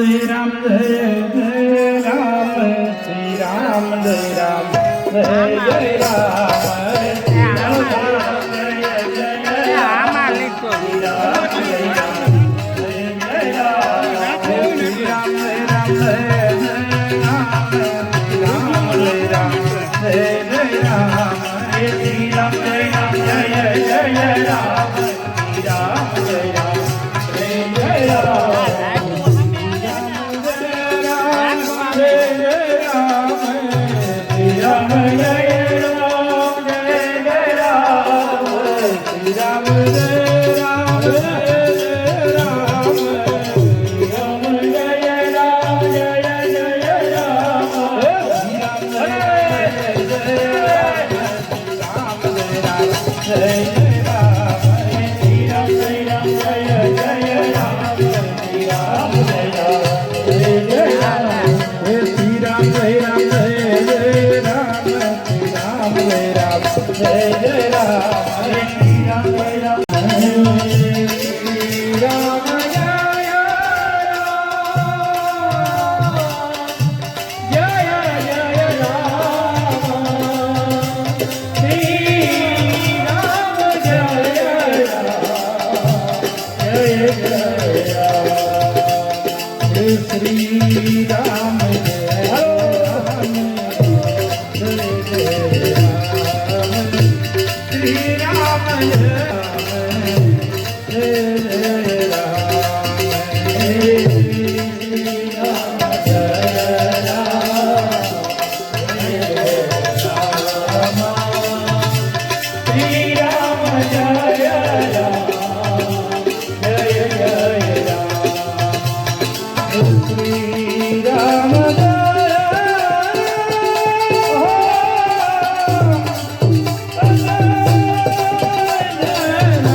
Ram Jai Ram Sri Ram Jai Ram Jai Jai Ram Sri Ram Jai Jai Ram Sri Ram Jai Ram Jai Jai Ram Sri Ram Jai Ram Jai Ram Jai Jai Ram Sri Ram Jai Ram Jai Jai Ram Sri Ram Jai Ram Jai Jai Ram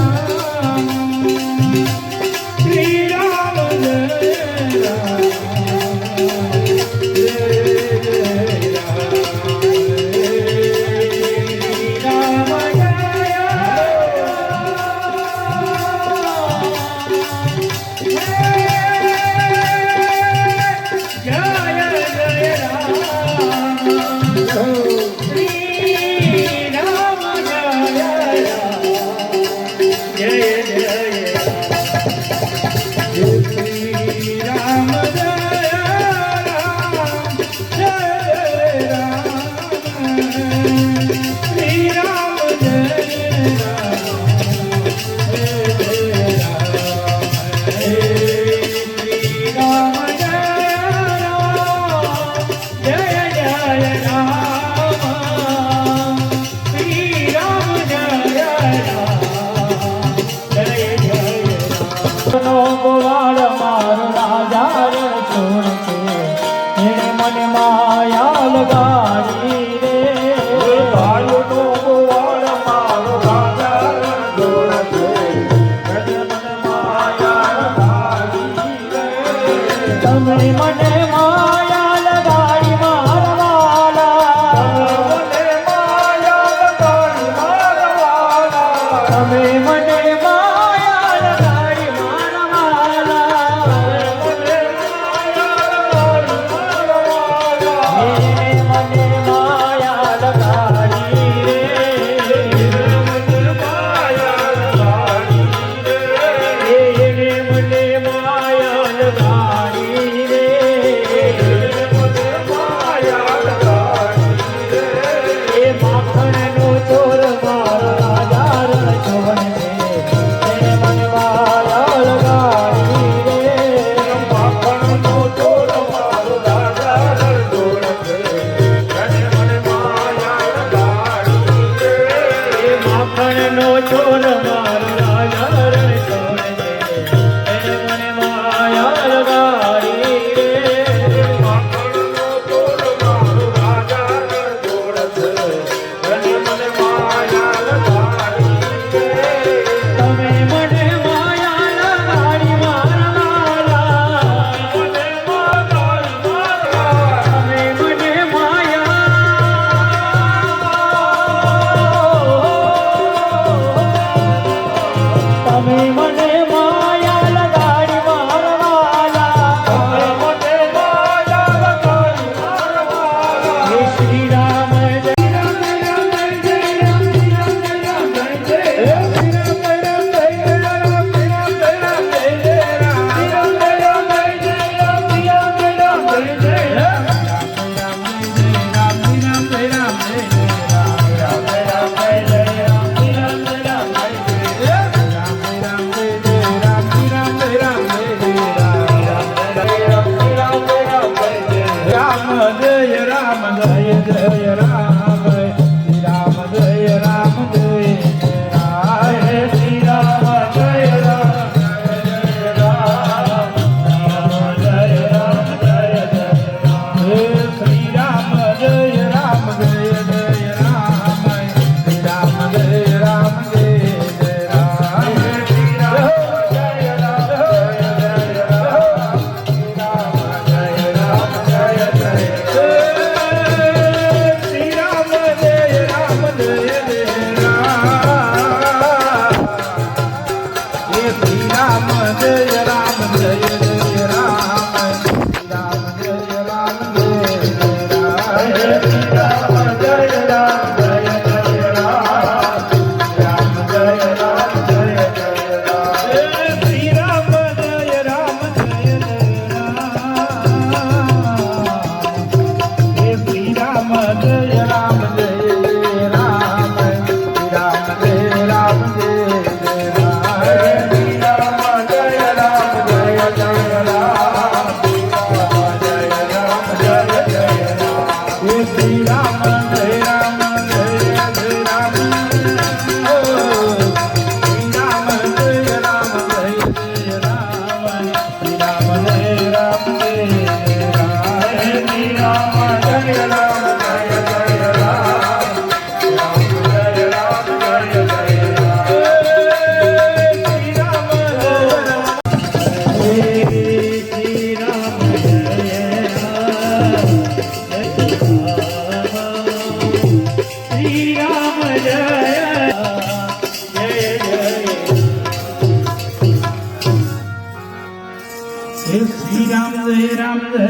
Shri Ram जय राम जय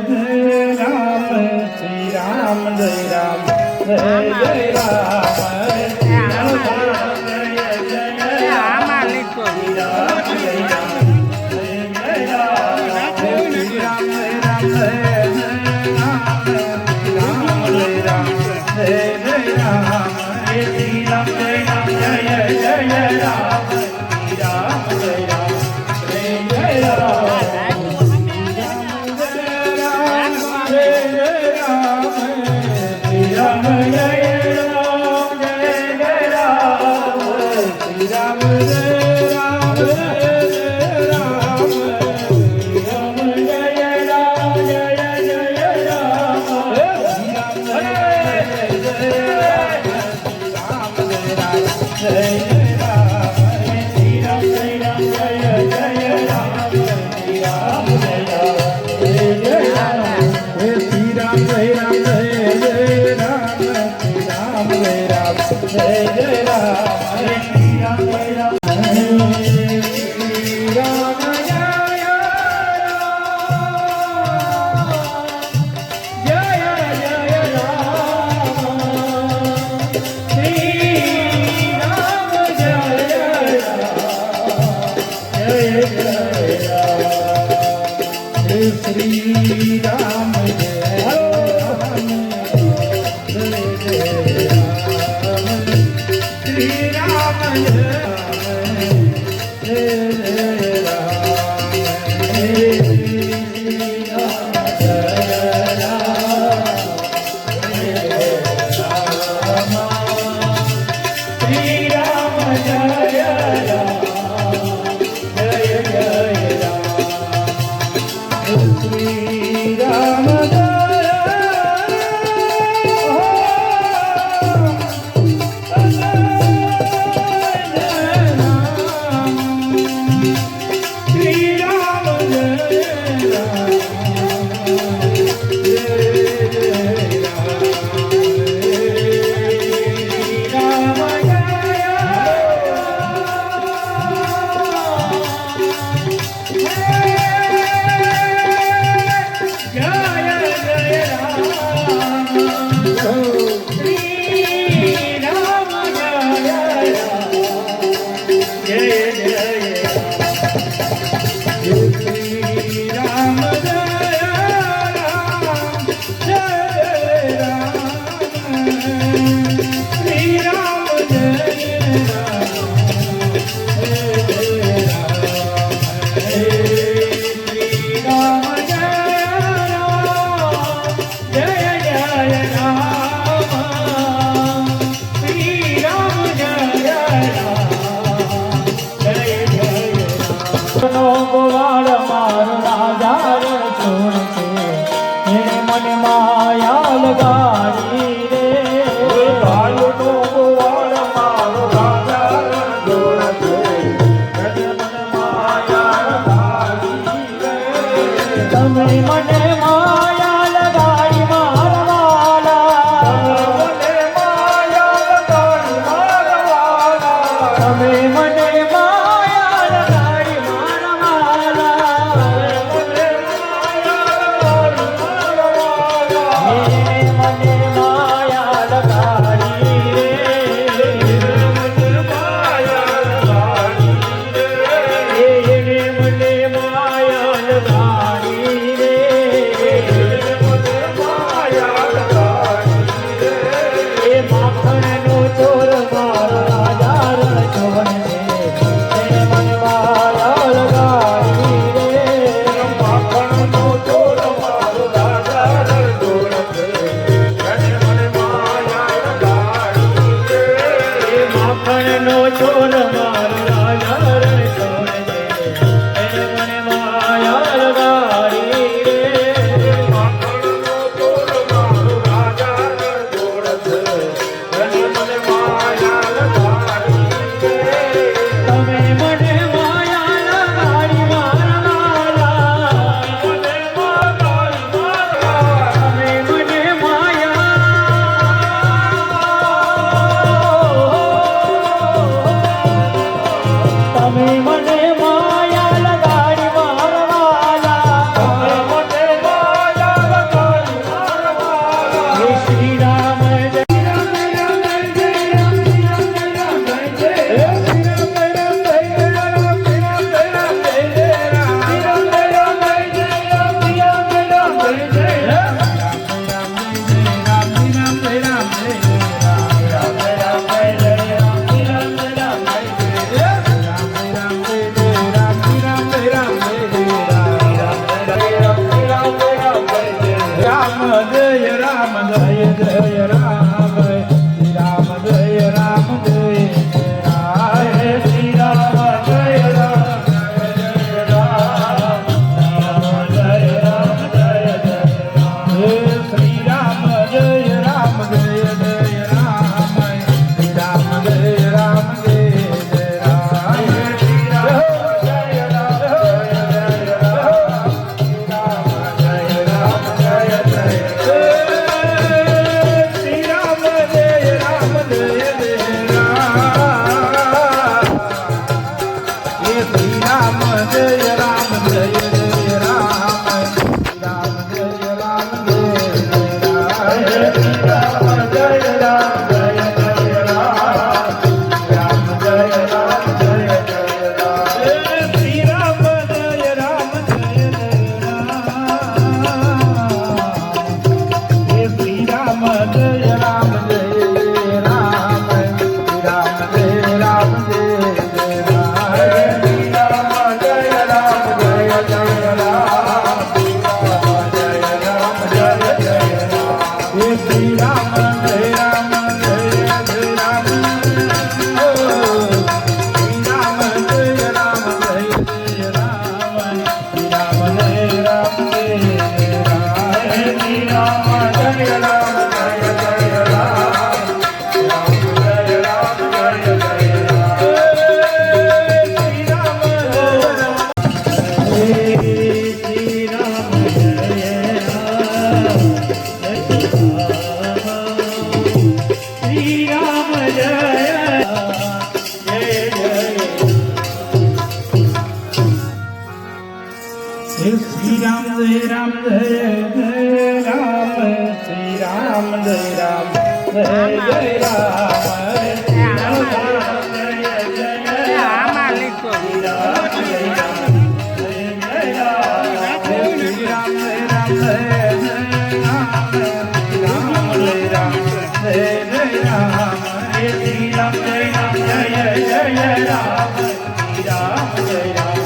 जय राम श्री राम जय राम जय जय राम श्री राम जय जय राम श्री राम जय राम जय जय राम श्री राम जय राम जय जय राम श्री राम जय राम जय जय राम श्री राम जय राम जय जय राम श्री राम जय राम जय जय Ram Shri Ram Jai Ram Jai Jai Ram Shri Ram Jai Ram Jai ગોવાળ મારો રાજા રે છોડ છે એને મને માયા લગાડી રે માખણનો ચોર મારો રાજા રણ છોડ દે એને મને માયા લગાડી રે માખણનો ચોર મારો રાજા રણ છોડ દે એને મને માયા લગાડી રે માખણનો ચોર મારો રાજા રણ છોડ દે એને મને માયા લગાડી રે માખણનો ચોર મારો રાજા રણ છોડ દે એને મને માયા લગાડી રે તમે મને માયા લગાડી મારા લાલા મને લગાડી મારા તમે મને તમે મને માયા લગાડી મારવાલા તમે મને માયા લગાડી મારવાલા હે શ્રી રામ જય રામ રામ જય રામ રામ રામ જય રામ રામ જય રામ રામ જય રામ રામ જય રામ રામ જય રામ રામ જય રામ શ્રી રામ જય રામ જય રામ શ્રી રામ જય રામ જય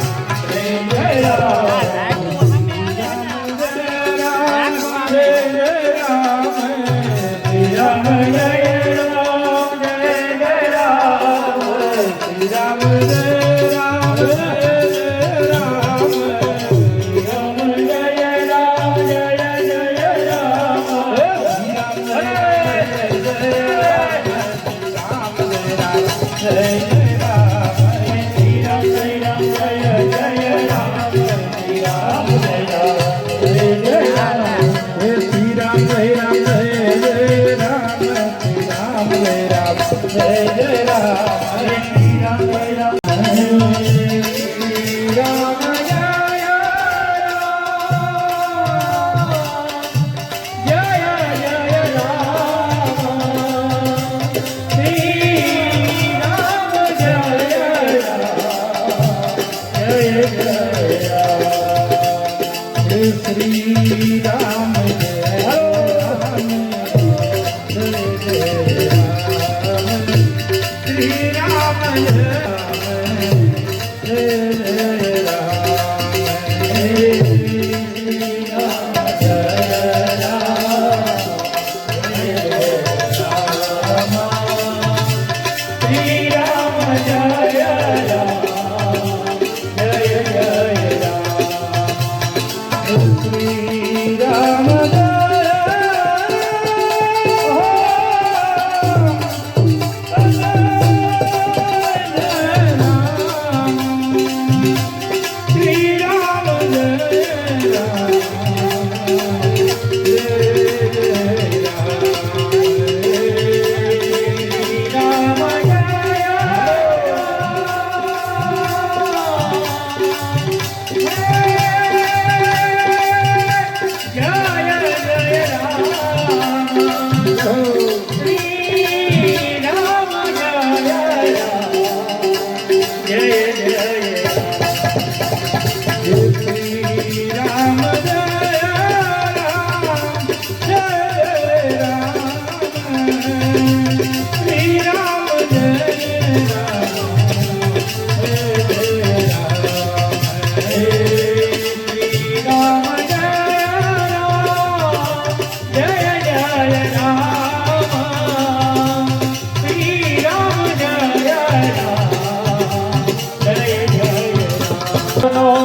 Shri Ram Jai Ram Jai Jai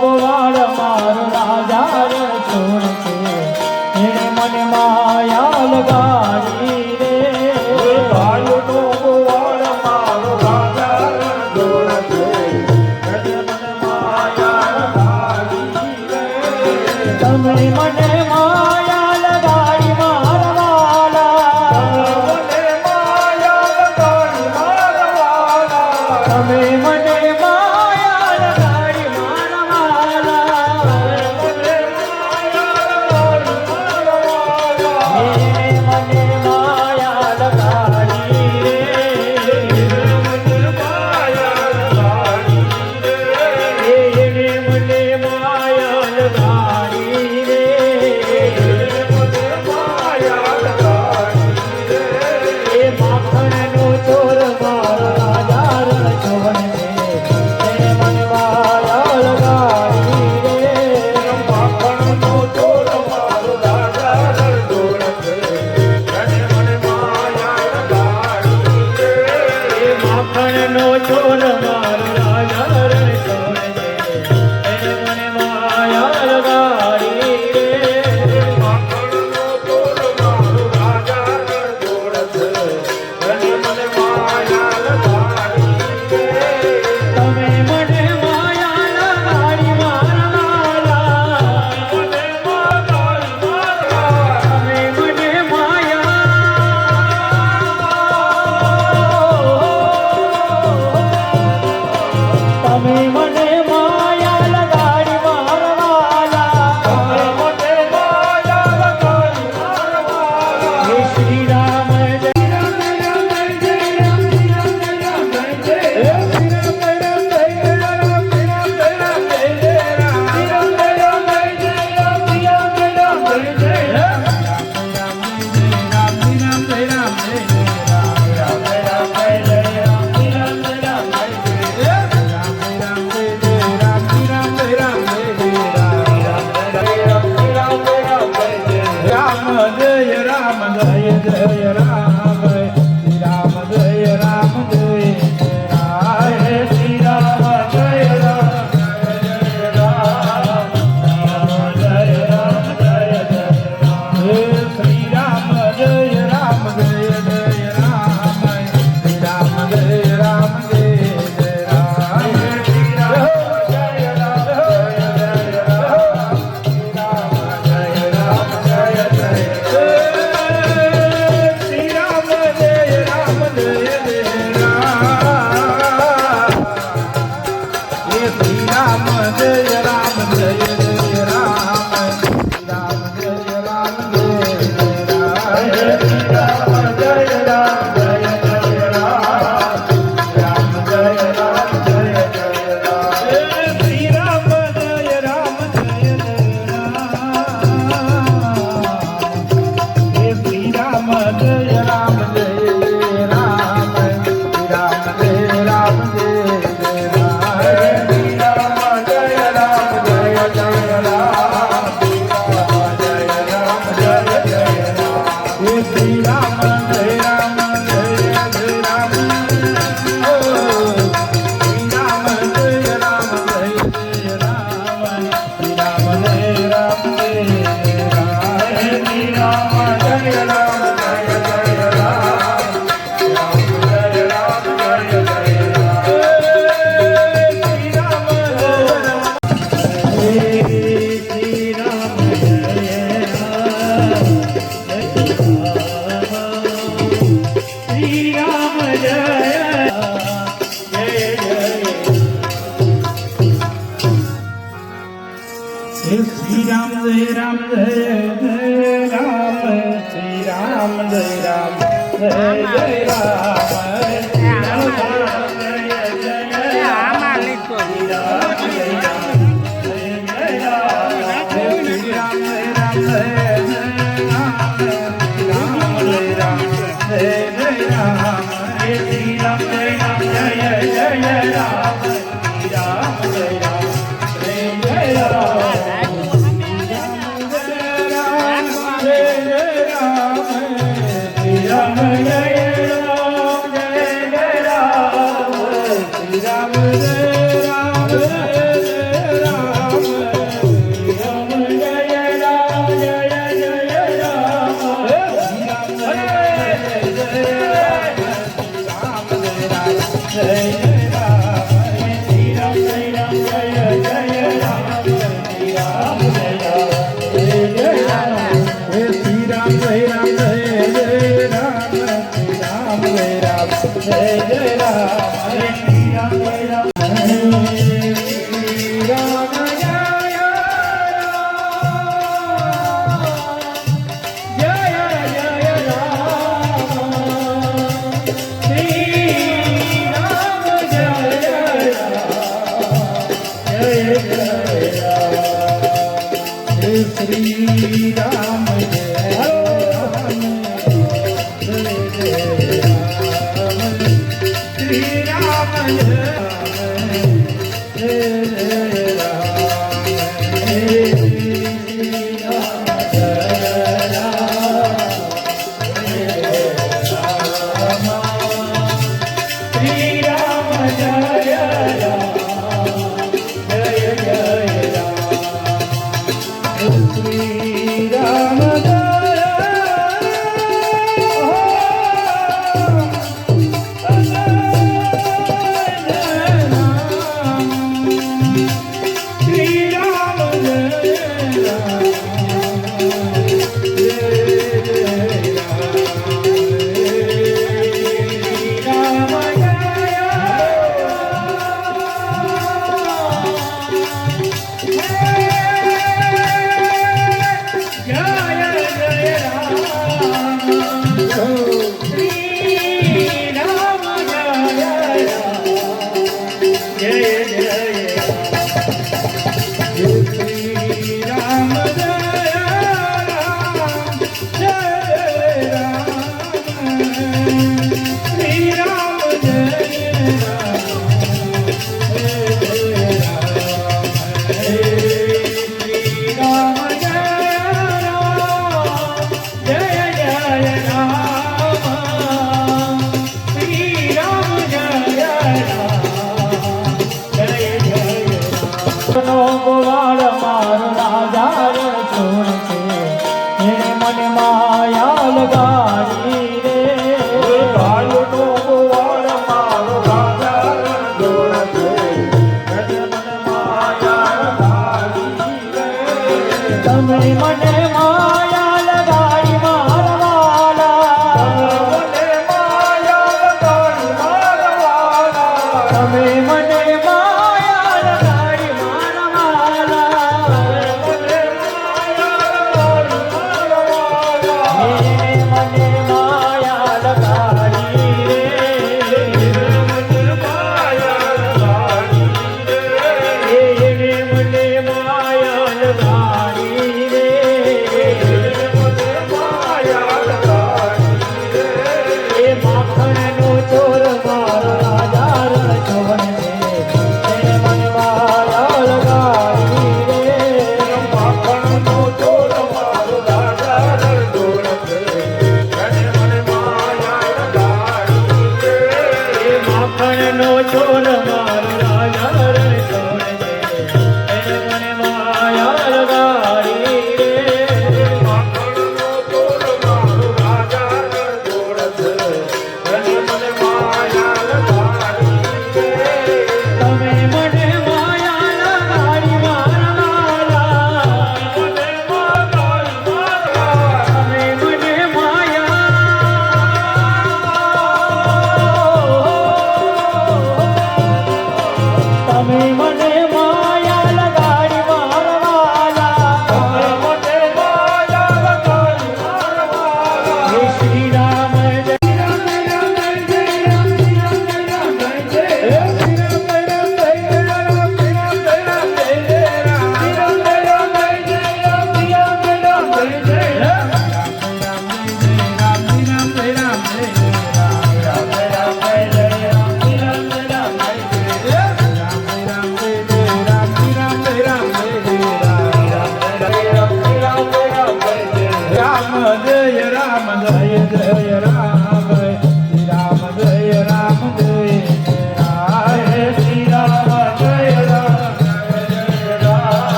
ગોવાળ મારો રાજા રે છોડ છે એને મને માયા લગાડી રે શ્રી રામ જય જય જય શ્રી રામ જય રામ જય જય રામ શ્રી રામ જય રામ જય જય રામ આમાં લીધો શ્રી રામ જય શ્રી રામ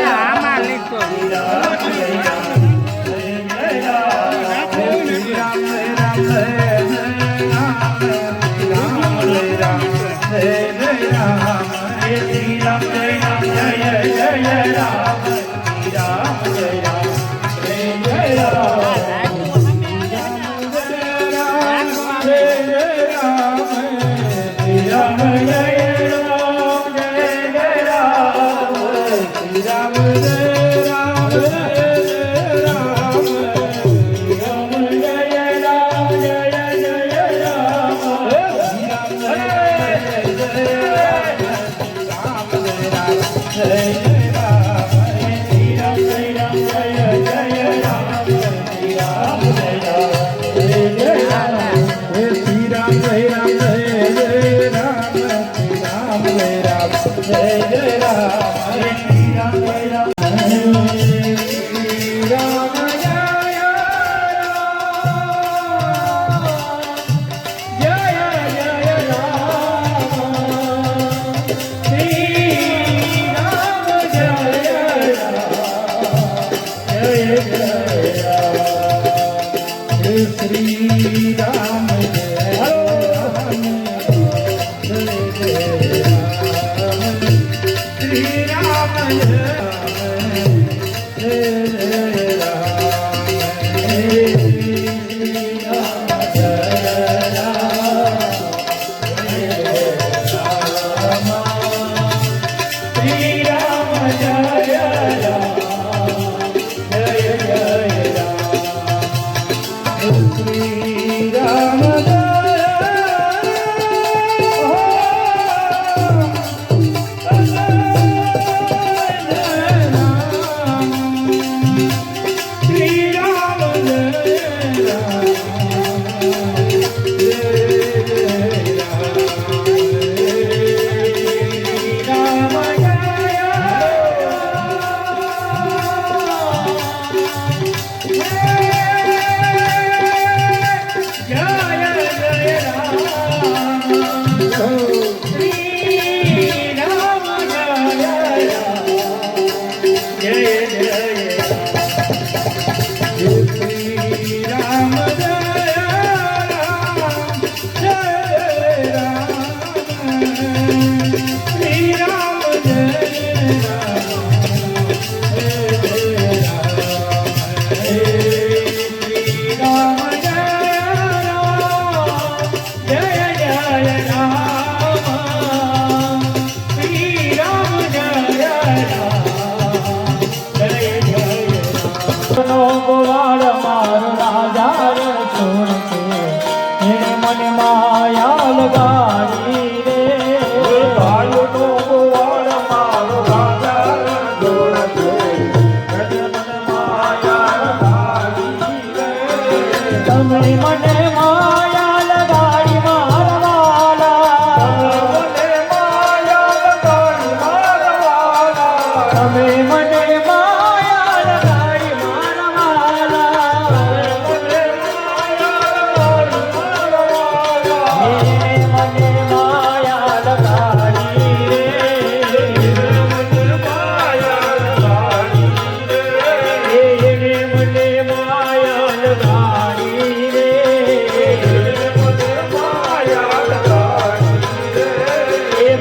આમાં લીધો Sri Ram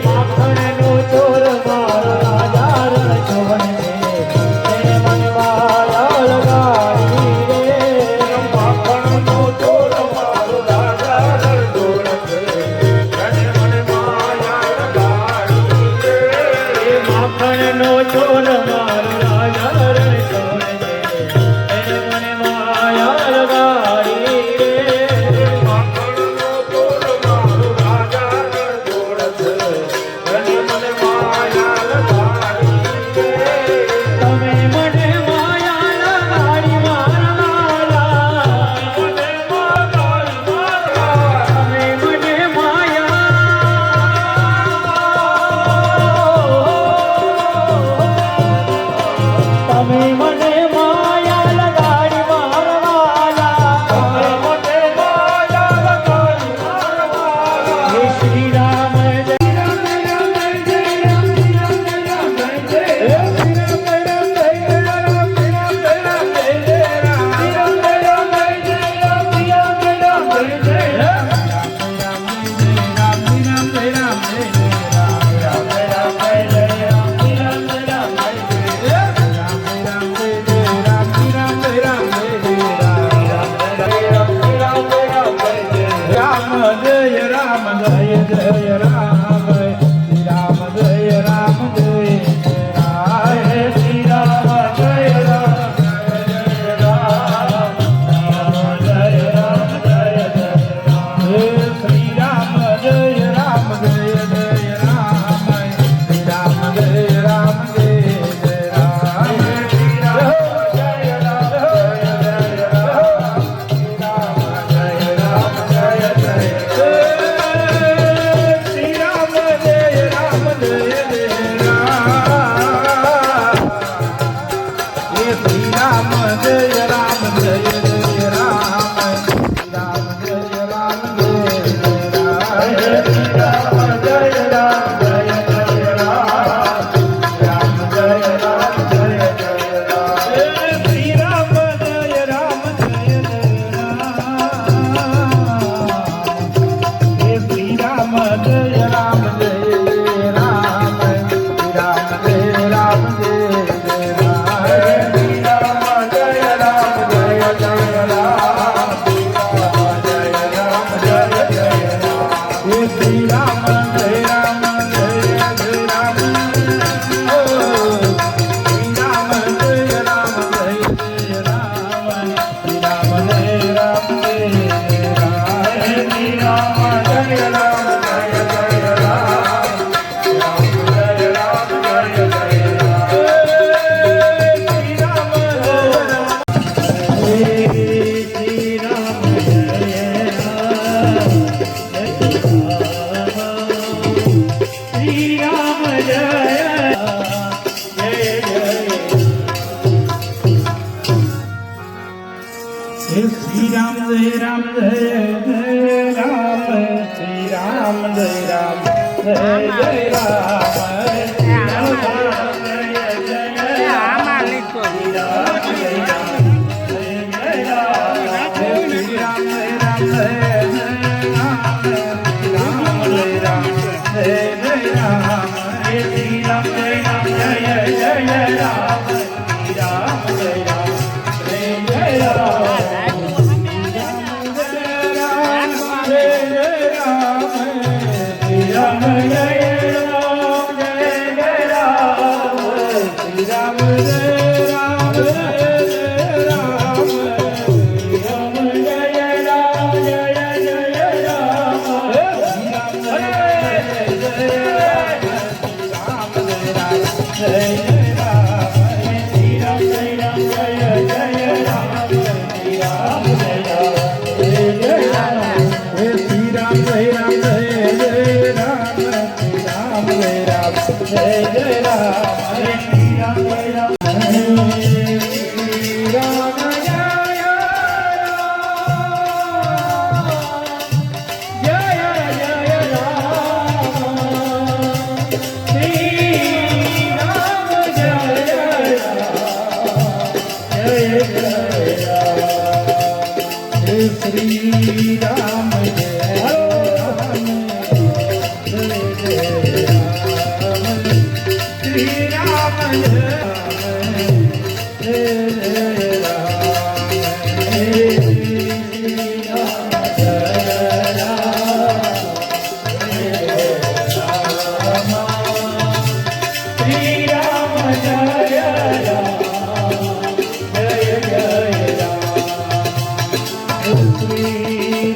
માખણ નો ચોર મારો રાજા રણ છોડ જય શ્રી રામ જય રામ જય જય રામ શ્રી રામ જય રામ જય જય રામ આમાં લીધો શ્રી રામ જય રામ શ્રી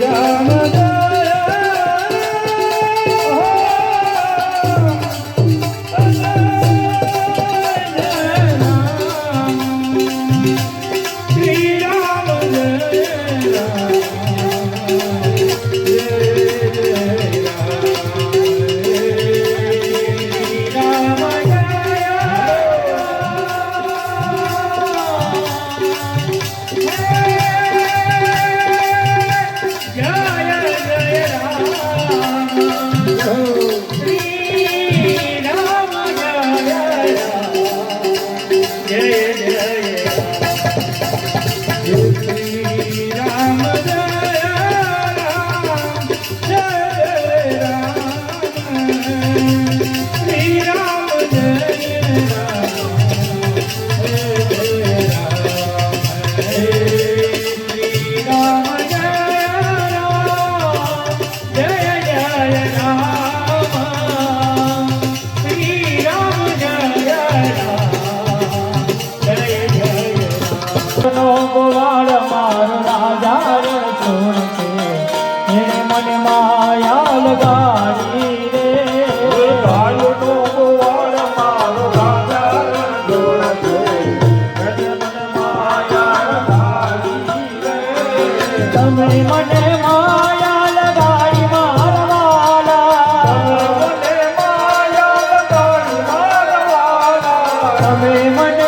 રામ ગોવાળ મારો રાજા રે છોડ છે એને મને માયા લગાડી રે કાળનો ગોવાળ મારો રાજા રે છોડ છે એને મને માયા લગાડી રે તમે મને માયા લગાડી મારવાલા તમે મને માયા લગાડી મારવાલા તમે મને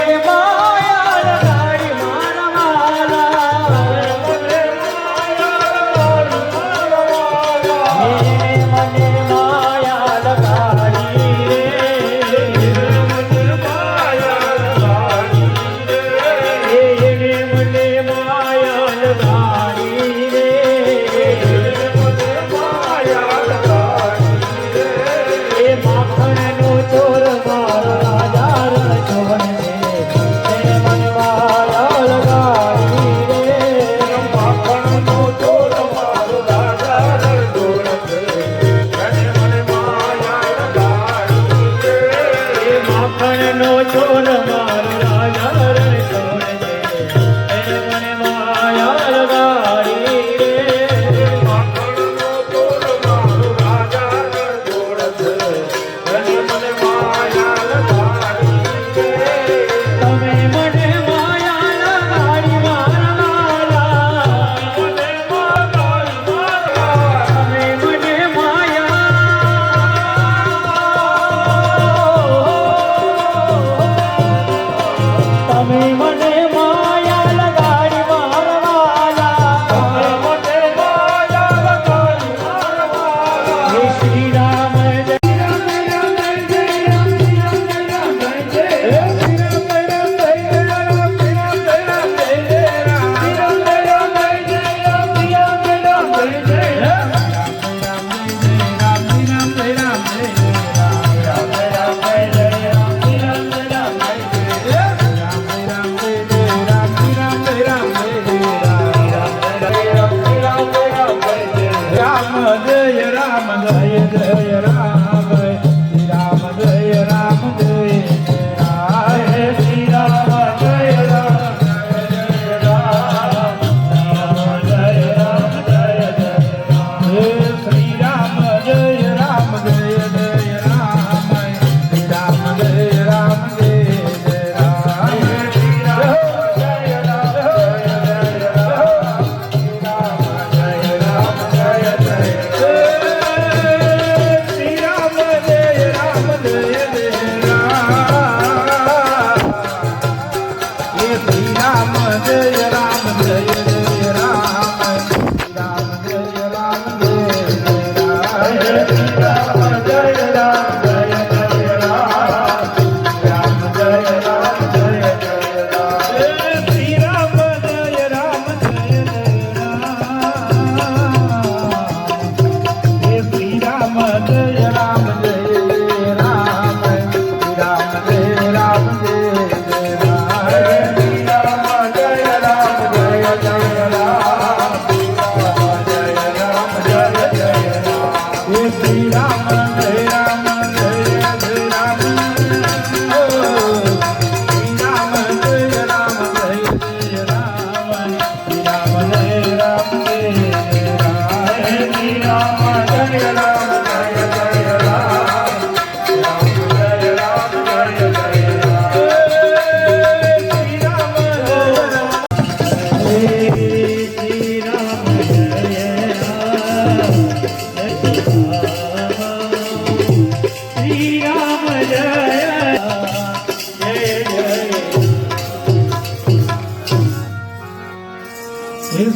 જય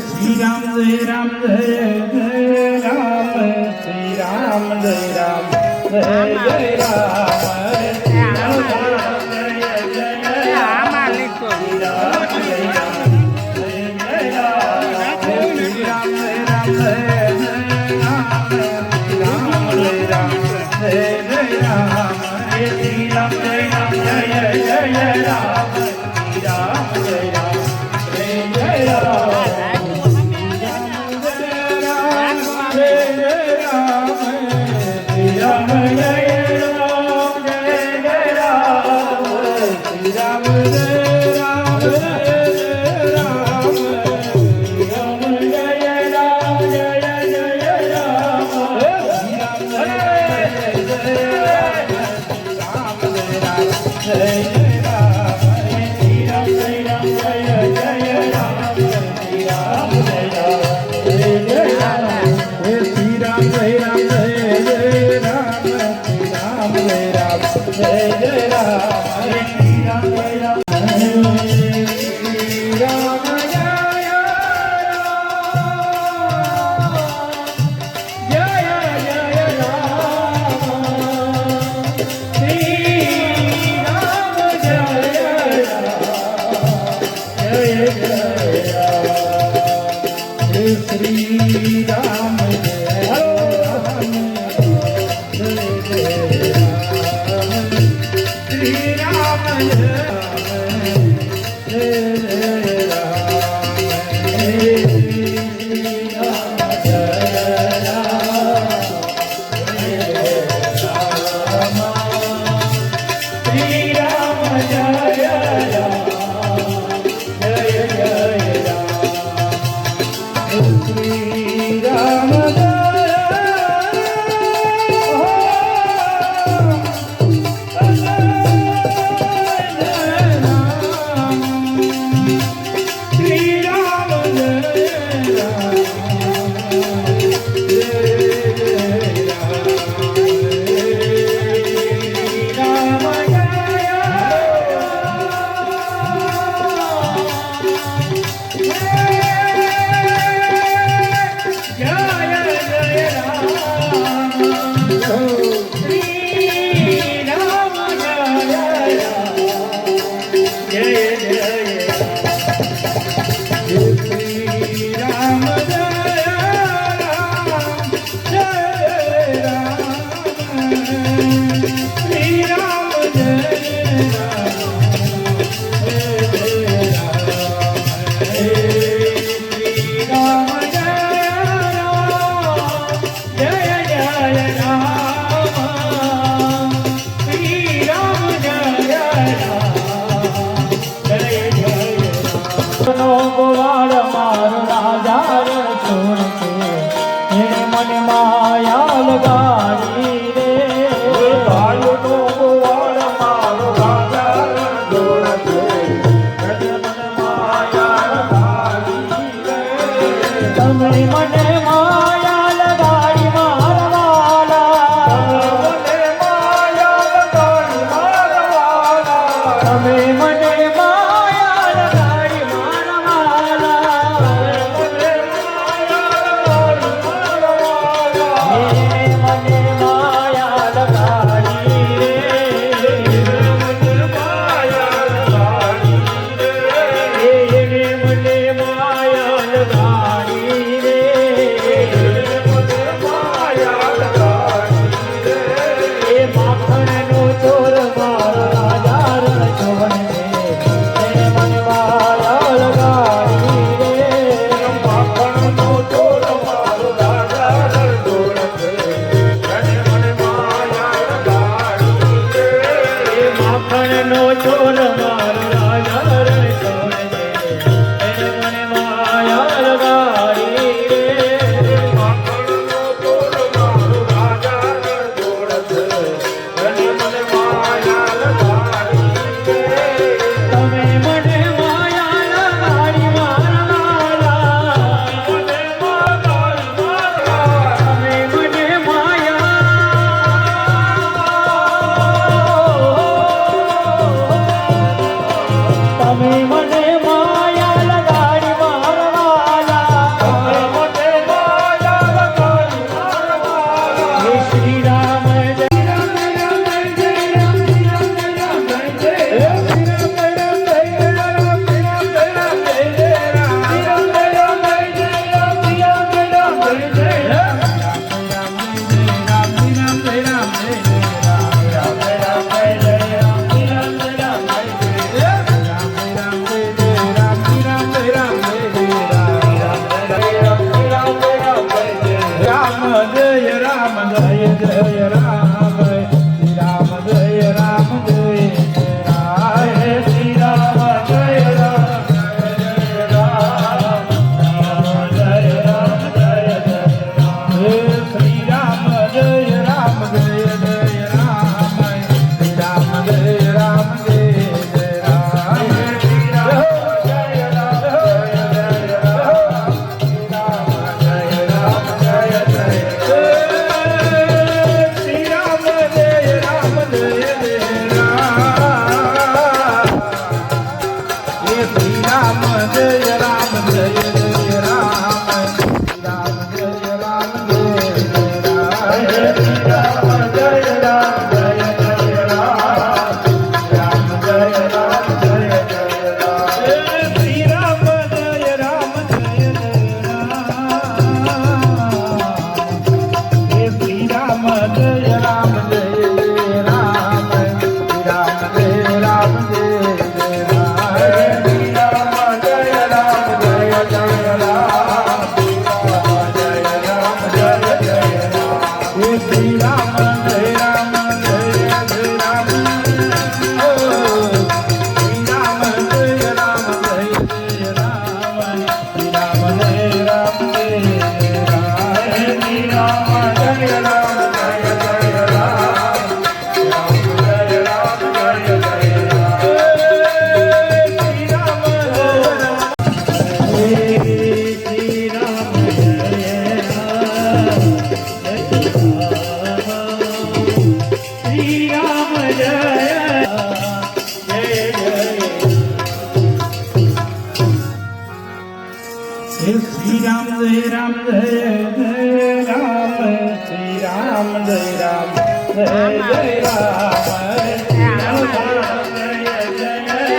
શ્રી રામ જય રામ જય જય રામ શ્રી રામ જય રામ જય જય રામ શ્રી રામ જય જય આમાં લીધો શ્રી રામ જય રામ જય જય રામ શ્રી રામ જય રામ જય જય રામ શ્રી રામ જય રામ જય જય રામ શ્રી રામ જય રામ જય જય રામ શ્રી રામ જય રામ જય જય રામ Shri Ram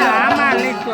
આમાં લીધો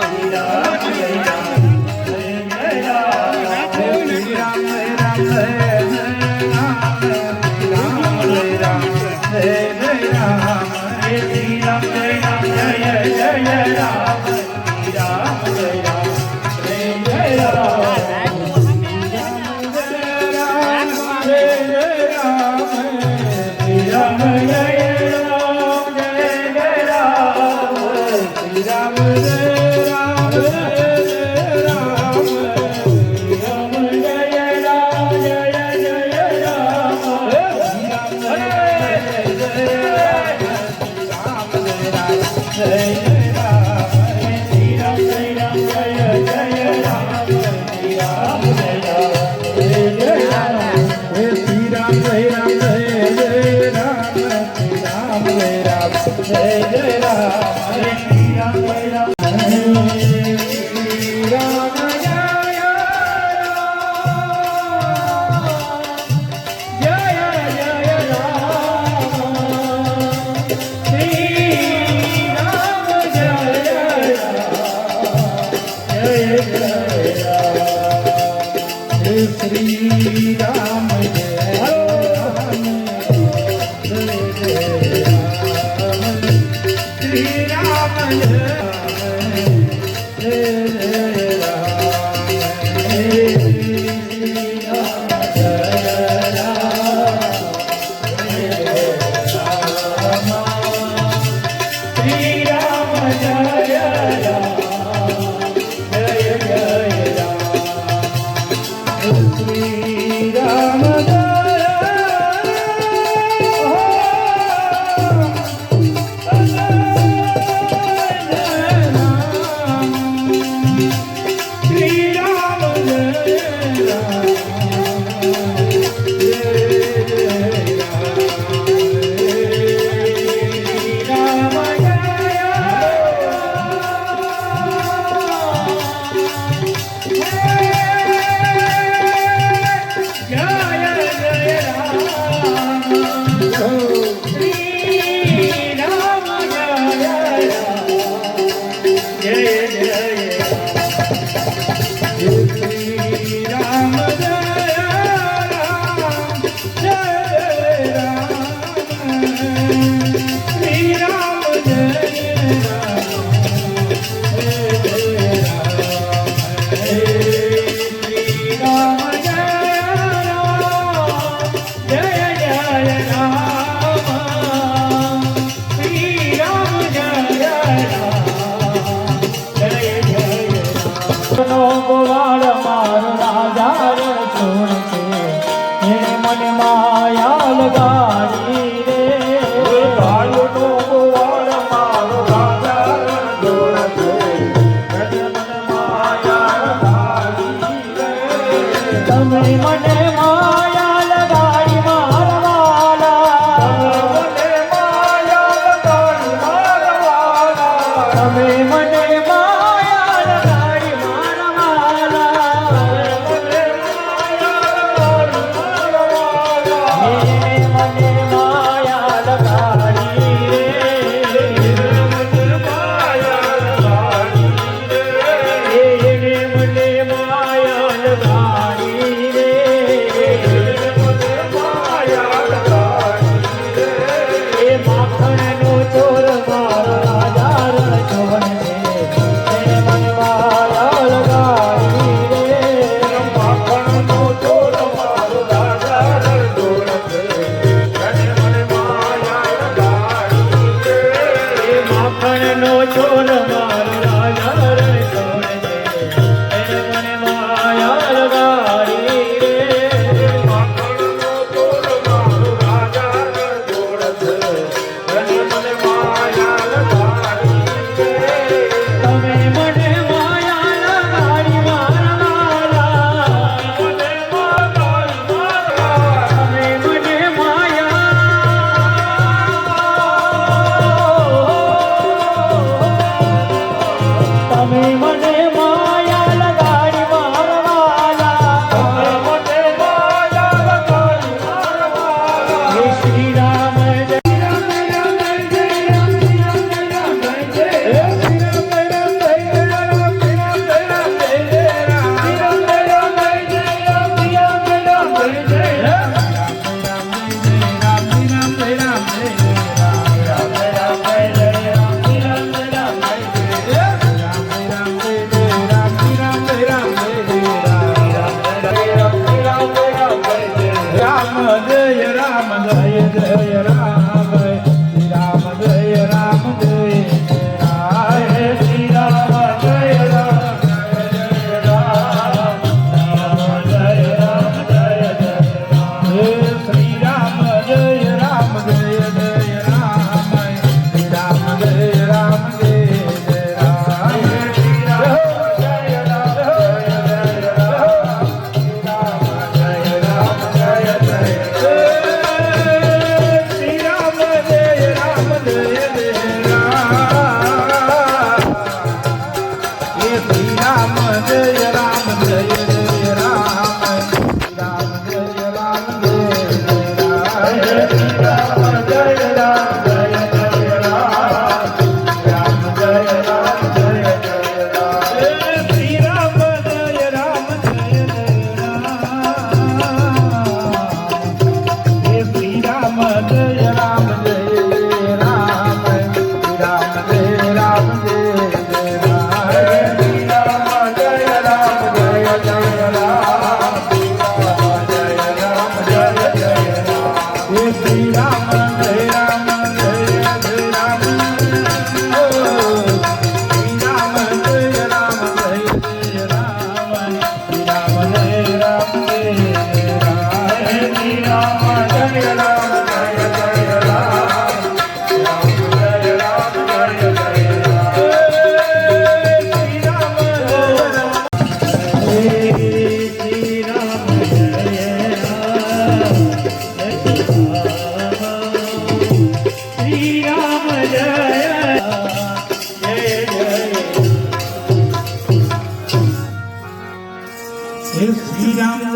Shri Ram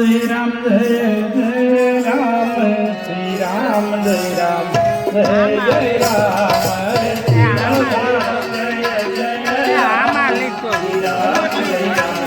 જય રામ જય શ્રી રામ જય રામ જય રામ આમાં લીધો શ્રી રામ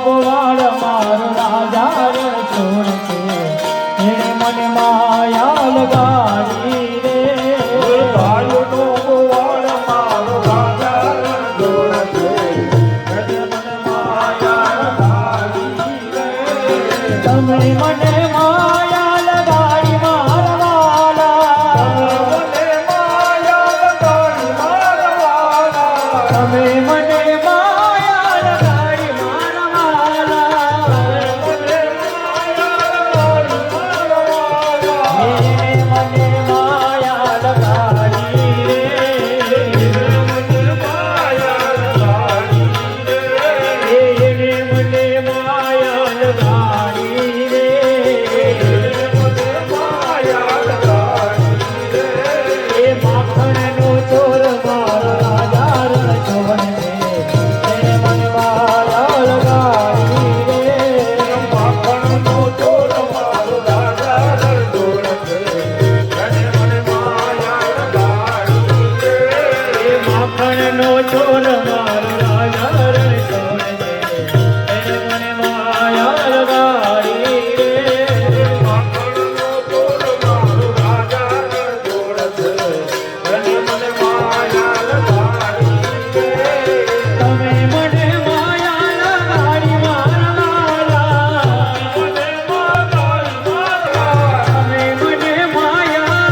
ગોવાળ મારો રાજા રે છોડ છે એને મને માયા લગાડી રે ભાઈઓ નો ગોવાળ મારો રાજા રણ છોડ છે એને મને માયા લગાડી રે તમે મને માયા લગાડી મારા વાલા મને માયા લગાડી મારા વાલા તમે મને માયા લગાડી મારા વાલા એને મને માયા લગાડી રે એને મને માયા લગાડી રે એ માખણનો ચોર મારો રાજા રણ છોડ છે એને મને માયા લગાડી રે માખણનો ચોર મારો રાજા રણ છોડ છે એને મને માયા લગાડી રે એ માખણનો ચોર મારો રાજા રણ છોડ છે એને મને માયા લગાડી રે માખણનો ચોર મારો રાજા રણ છોડ છે એને મને માયા લગાડી રે તમે મને માયા લગાડી મારા વાલા મને માયા તમે મને માયા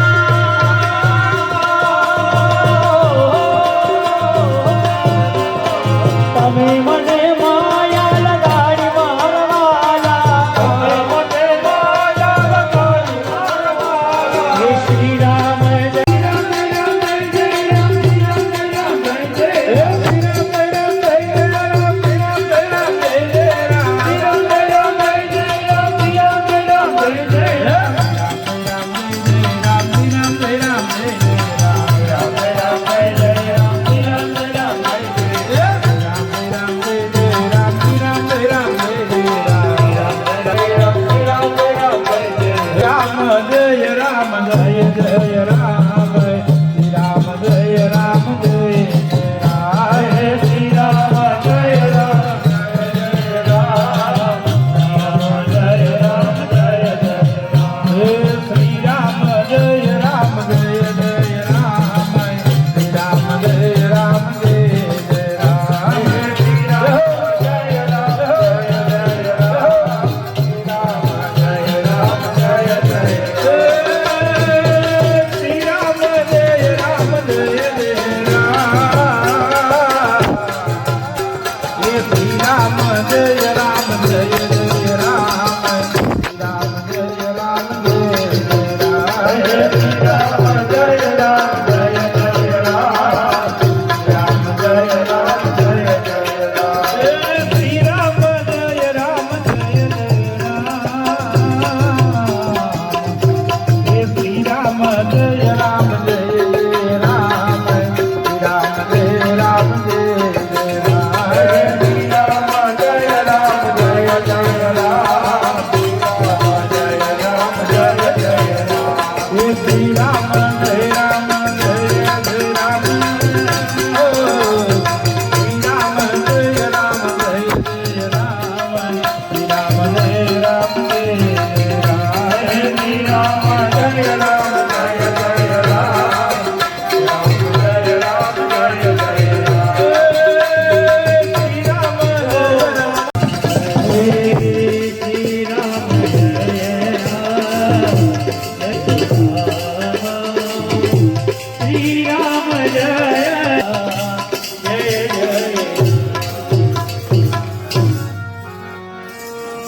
રામ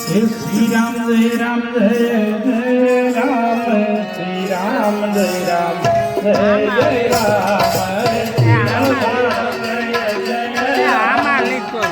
જય શ્રી રામ જય રામ જય જય રામ શ્રી રામ જય રામ જય જય રામ આમાં લીધો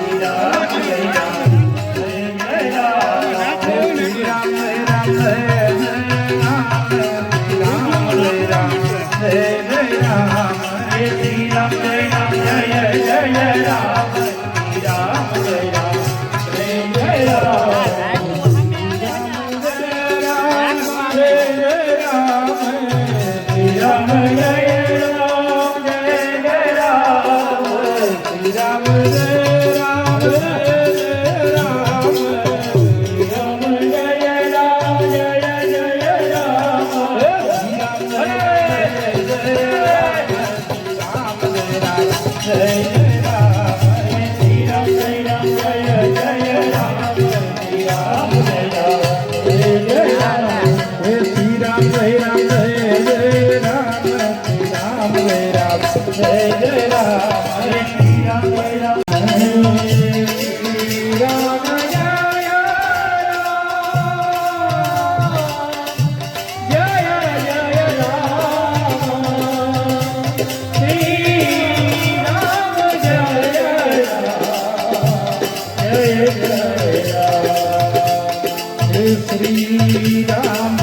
શ્રી રામ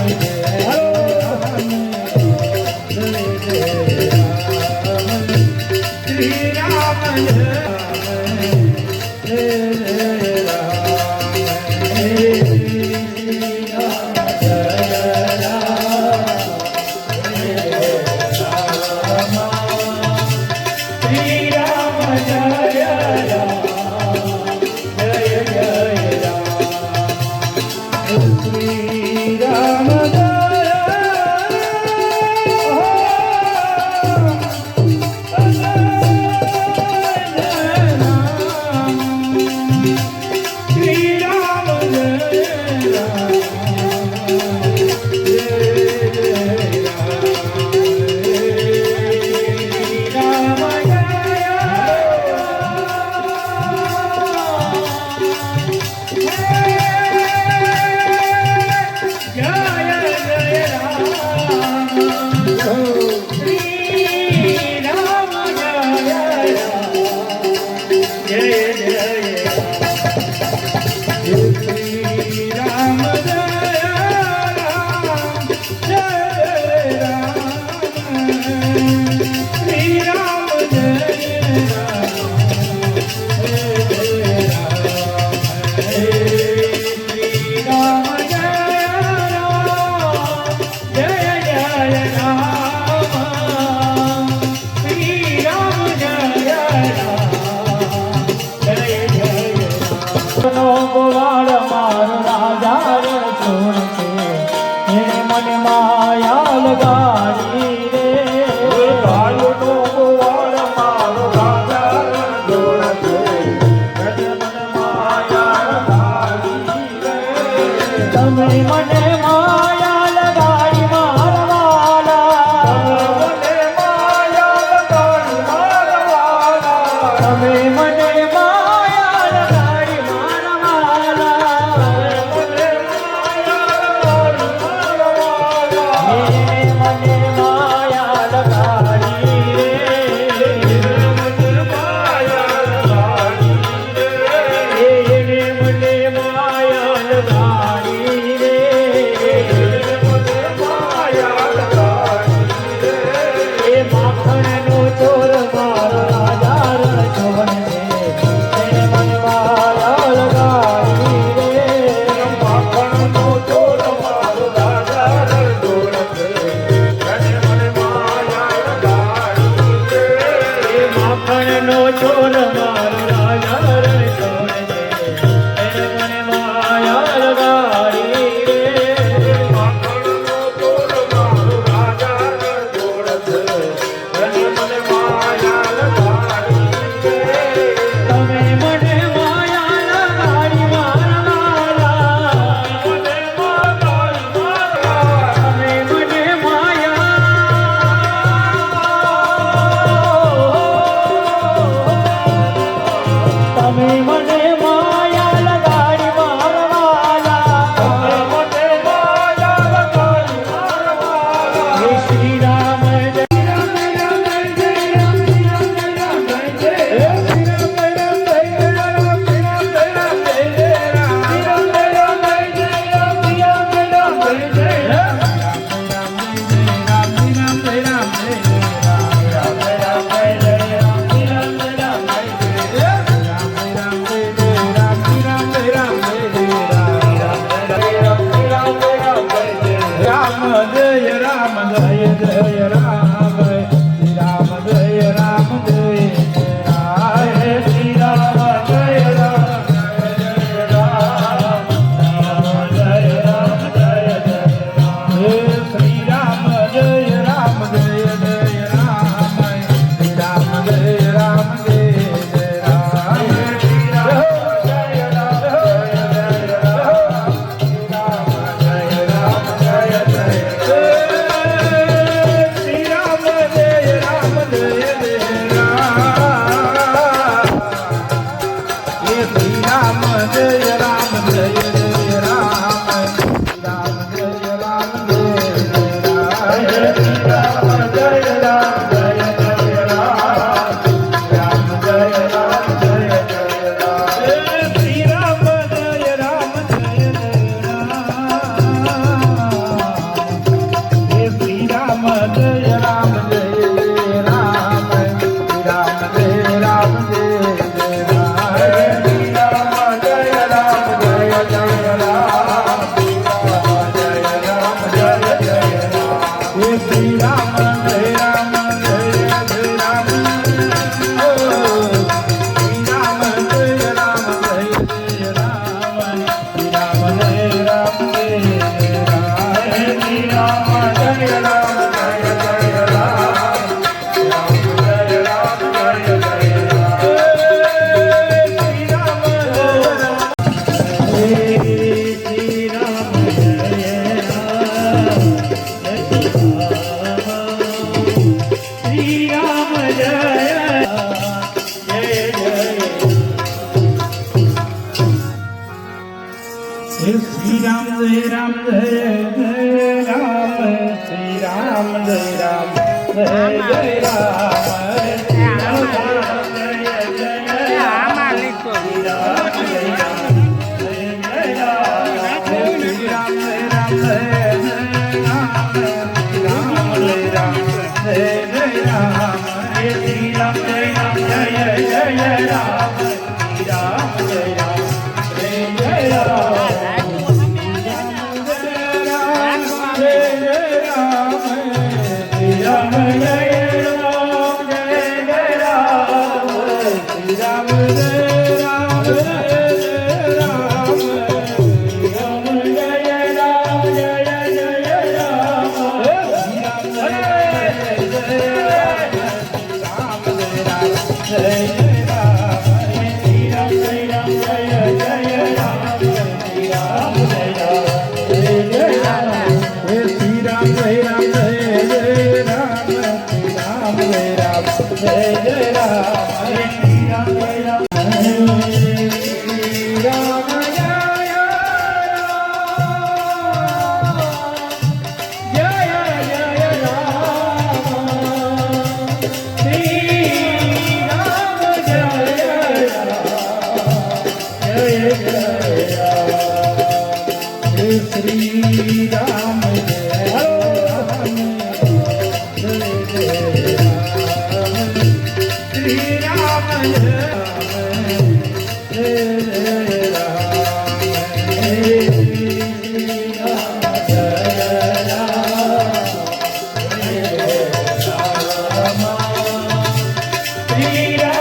ગોવાળ મારો રાજા રણ છોડશે મને માયા લગાડી રે કાળનો ગોવાળ મારો રાજા રણ છોડશે મને માયા લગાડી રે તમે મને માયા લગાડી મારવાલા મને માયા લગાડી મારવાલા તમે મને માખણ નો ચોર મારો રાજા માખણનો ચોર મારો રાજા રણ છોડ દે એને મને માયા લગાડી રે માખણનો ચોર મારો રાજા રણ છોડ દે એને મને માયા લગાડી રે તમે મને માયા લગાડી મારવાલા મને માયા તમે મને માયા તમે મને માયા લગાડી મારવાલા મને માયા લગાડી મારવાલા હે શ્રી રામ જય રામ જય રામ જય જય રામ શ્રી રામ જય રામ જય જય શ્રી રામ જય રામ જય રામ જય રામ જય જય શ્રી રામ જય રામ જય જય રામ શ્રી રામ જય રામ જય જય રામ શ્રી રામ જય રામ જય જય રામ શ્રી રામ જય રામ જય જય શ્રી રામ જય રામ જય જય રામ હે શ્રી રામ જય રામ જય જય રામ શ્રી રામ જય રામ જય જય રામ હે શ્રી રામ જય રામ જય જય રામ રામ જય રામ જય જય રામ હે શ્રી રામ જય રામ જય જય રામ હે શ્રી રામ જય રામ જય જય રામ શ્રી રામ જય રામ જય જય રામ હે શ્રી રામ જય રામ જય જય રામ શ્રી રામ જય રામ જય જય રામ હે શ્રી રામ જય રામ જય જય રામ ઓ શ્રી રામ જય રામ જય જય રામ શ્રી રામ જય રામ જય જય રામ હે શ્રી રામ જય રામ જય જય રામ રામ જય રામ જય જય રામ શ્રી રામ હે શ્રી રામ જય રામ શ્રી રામ જય જય હે શ્રી રામ જય રામ જય જય રામ શ્રી રામ જય રામ જય જય રામ શ્રી રામ જય જય રામ શ્રી રામ જય રામ જય જય રામ હે શ્રી રામ જય રામ જય જય રામ શ્રી રામ જય રામ જય જય રામ હે શ્રી રામ જય રામ જય જય રામ શ્રી રામ જય રામ જય જય Ram Shri Ram Shri Ram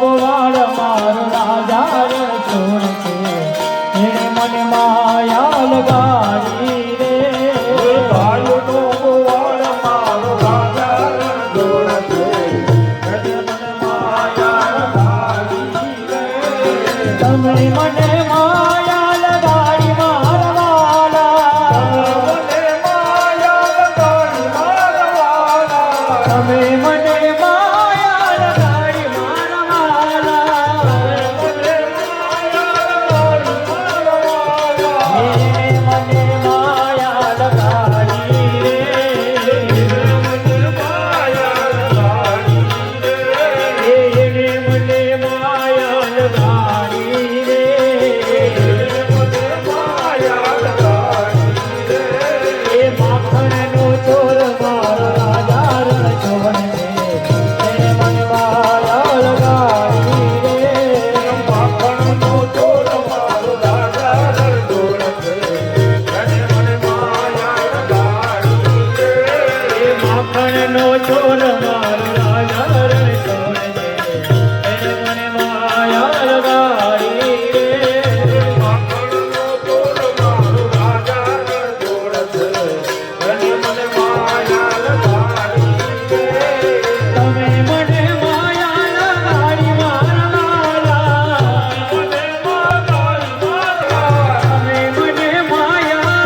ગોવાળ મારો રાજા રે છોડ છે એને મને માયા લગાડી રે ભાઈનો ગોવાળ મારો રાજા રણછોડ છે એને મને માયા લગાડી રે. તમે મને માયા લગાડી મારવાલા મને માયા લગાડી મારવાલા. તમે મને માયા લગાડી મારવાલા મને માયા લગાડી મારવાલા. એને મને માયા લગાડી રે મને માયા લગાડી રે. એને મને માયા લગાડી રે મને માયા લગાડી રે. એ માખણનો ચોર મારો રાજા રણછોડ છે એને મને માયા લગાડી રે માખણનો ચોર મારો રાજા રણછોડ છે એને મને માયા લગાડી રે. એ માખણનો ચોર મારો રાજા રણછોડ છે એને મને માયા લગાડી રે માખણનો ચોર મારો રાજા રણછોડ છે એને મને માયા લગાડી રે. તમે મને માયા લગાડી મારવાલા મને માયા લગાડી તમે મને માયા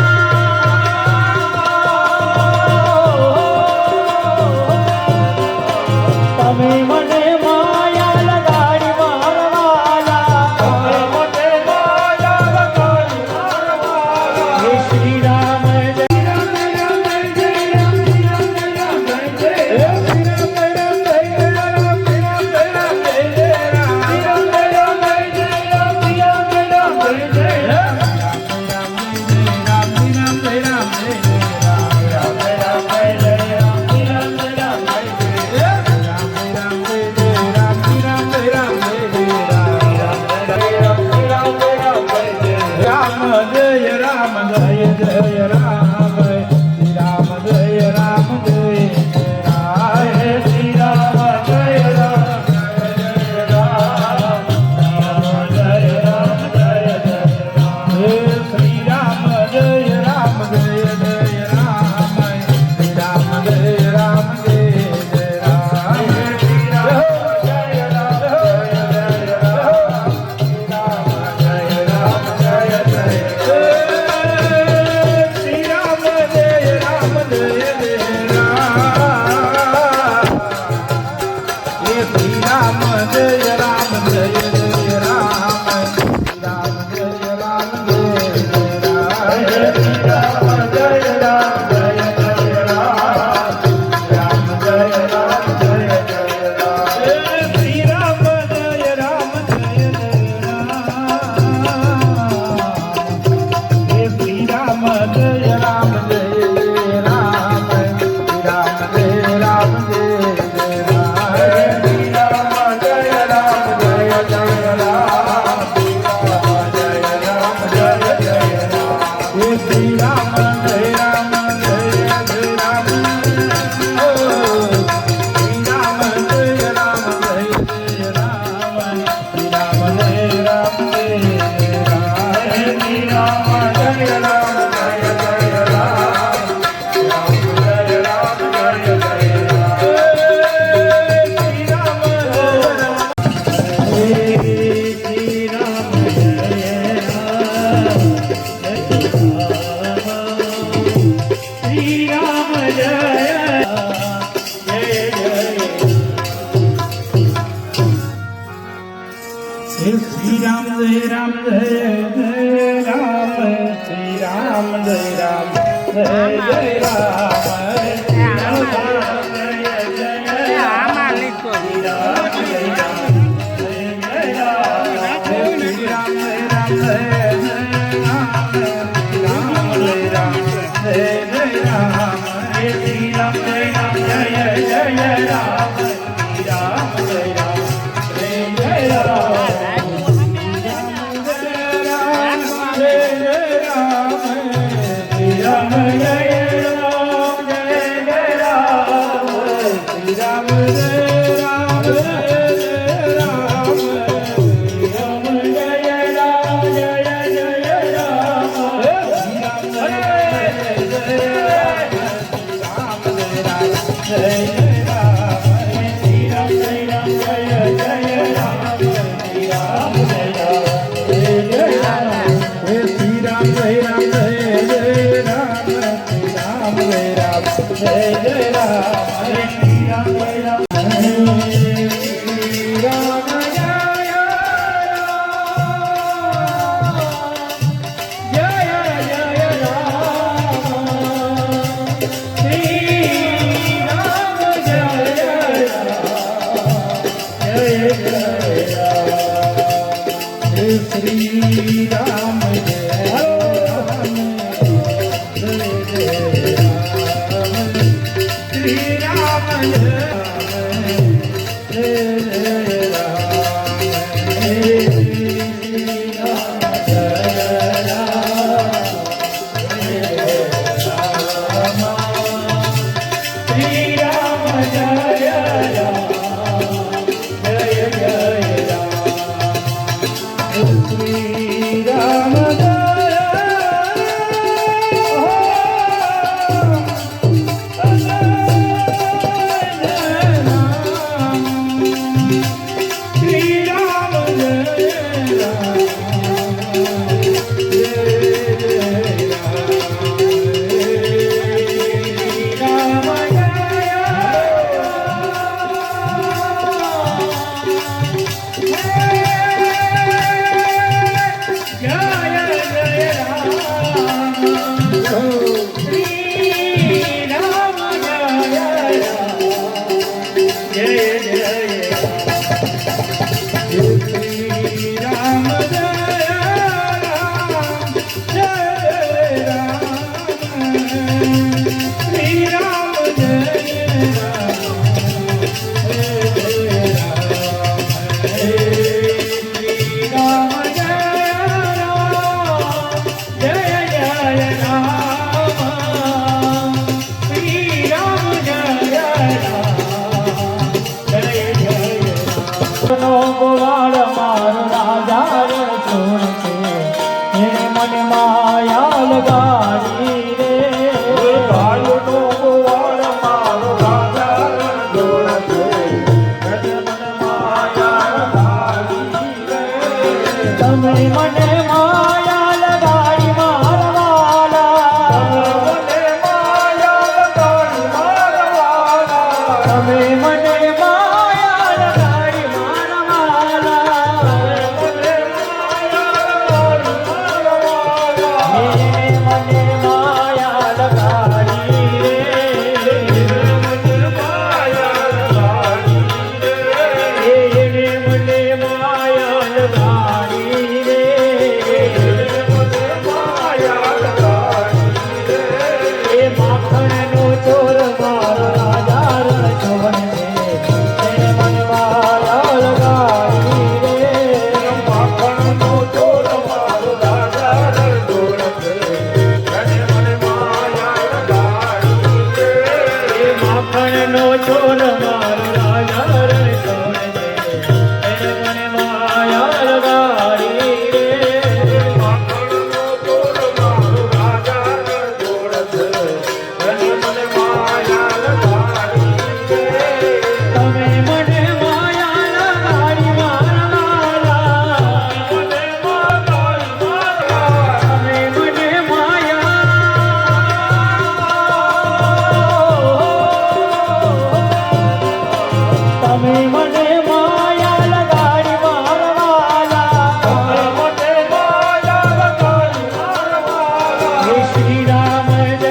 શ્રી રામ જય રામ જય જય રામ શ્રી રામ જય રામ જય જય રામ શ્રી રામ જય જય આમાં લીધો શ્રી રામ જય રામ જય જય રામ શ્રી રામ જય રામ જય જય રામ શ્રી રામ જય રામ જય જય રામ શ્રી રામ જય રામ જય જય રામ શ્રી રામ જય રામ જય જય રામ Sri Ram